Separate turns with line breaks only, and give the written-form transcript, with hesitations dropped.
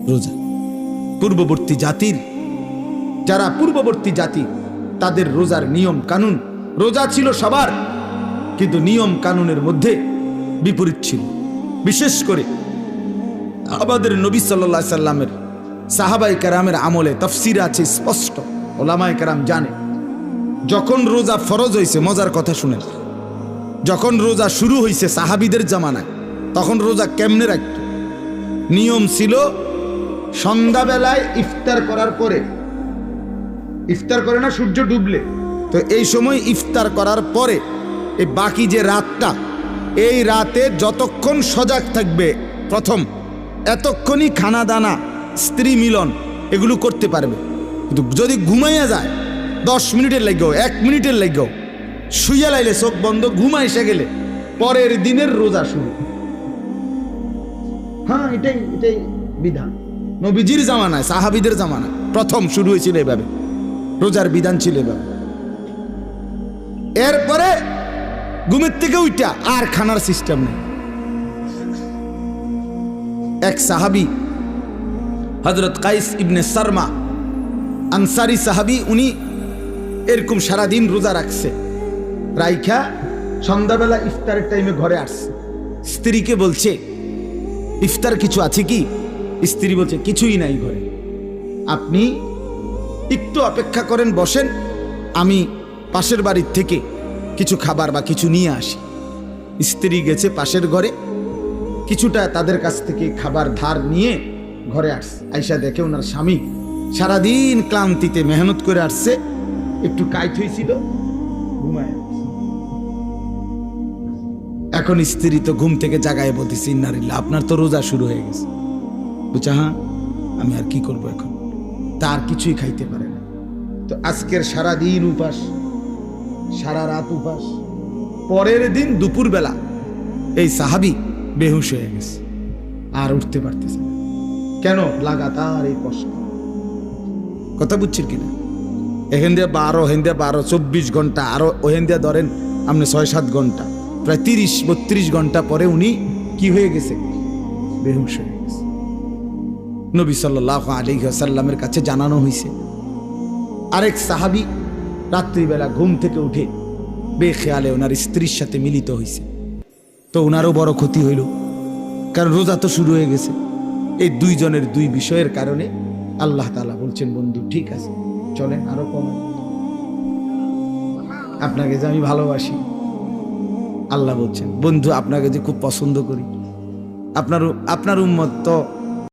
রোজা পূর্ববর্তী জাতির, যারা পূর্ববর্তী জাতি তাদের রোজার নিয়ম কানুন, রোজা ছিল সবার, কিন্তু নিয়ম কানুনের মধ্যে বিপরীত ছিল। বিশেষ করে আমাদের নবী সাল্লাল্লাহু আলাইহি সাল্লামের সাহাবায়ে কেরামের আমলে তাফসীরে আছে স্পষ্ট, ওলামায়ে কেরাম জানে, যখন রোজা ফরজ হয়েছে, মজার কথা শুনেন, যখন রোজা শুরু হয়েছে সাহাবীদের জামানায়, তখন রোজা কেমনে রাখত? নিয়ম ছিল সন্ধ্যাবেলায় ইফতার করার পরে, ইফতার করে না সূর্য ডুবলে, তো এই সময় ইফতার করার পরে এই বাকি যে রাতটা, এই রাতে যতক্ষণ সজাগ থাকবে প্রথম, এতক্ষণই খানা দানা, স্ত্রী মিলন এগুলো করতে পারবে। কিন্তু যদি ঘুমাইয়া যায় 10 মিনিটের লাগেও, 1 মিনিটের লাগেও, শুইয়া লাইলে চোখ বন্ধ, ঘুমা এসে গেলে পরের দিনের রোজা শুরু। হ্যাঁ, এটাই বিধান। নবীজির জামানায়, সাহাবীদের জামানায় প্রথম শুরু হয়েছিল এভাবে, রোজার বিধান ছিল এভাবে। এরপরে ঘুমের থেকে উঠা আর খানার সিস্টেম নেই। এক সাহাবী হযরত কাইস ইবনে সারমা আনসারী সাহাবী, উনি এরকম সারাদিন রোজা রাখছে, রাইখা সন্ধ্যাবেলা ইফতারের টাইমে ঘরে আসছে। স্ত্রীকে বলছে, ইফতার কিছু আছে কি? স্ত্রী বলছে, কিছুই নাই ঘরে, আপনি একটু অপেক্ষা করেন, বসেন, আমি পাশের বাড়ির থেকে কিছু খাবার বা কিছু নিয়ে আসি। স্ত্রী গেছে পাশের ঘরে, কিছুটা তাদের কাছ থেকে খাবার ধার নিয়ে ঘরে আসছে। আইসা দেখে ওনার স্বামী সারাদিন ক্লান্তিতে মেহনত করে আসছে, একটু কাইট হয়েছিল, ঘুমায়। এখন স্ত্রী তো ঘুম থেকে জাগায় বলতেছে, ইন্নালিল্লাহ, আপনার তো রোজা শুরু হয়ে গেছে। বুঝা, হ্যাঁ, আমি আর কি করবো এখন, তার কিছুই খাইতে পারে না। তো আজকের সারাদিন উপাস, সারা রাত উপাস, পরের দিন দুপুরবেলা এই সাহাবী বেহুশ হয়ে গেছে, আর উঠতে পারতেছে না। কেন? লাগাতার এই কষ্ট। কথা বুঝছেন কিনা? এখান দিয়ে 12, হেন দিয়ে 12, 24 ঘন্টা, আরো ওহেন দিয়ে ধরেন আপনি 6-7 ঘন্টা, প্রায় 30-32 ঘন্টা পরে উনি কি হয়ে গেছে? বেহুশ হয়ে গেছে। নবী সাল্লাল্লাহু আলাইহি ওয়াসাল্লামের কাছে জানানো হয়েছে। আরেক সাহাবী রাত্রিবেলা ঘুম থেকে উঠে বেখেয়ালে ওনার স্ত্রীর সাথে মিলিত হয়েছে, তো ওনারও বড় ক্ষতি হইল, কারণ রোজা তো শুরু হয়ে গেছে। এই দুইজনের দুই বিষয়ের কারণে আল্লাহ তাআলা বলছেন, বন্ধু ঠিক আছে, চলেন আরো কমেন, আপনাকে যে আমি ভালোবাসি। আল্লাহ বলছেন, বন্ধু আপনাকে যে খুব পছন্দ করি, আপনার উম্মত তো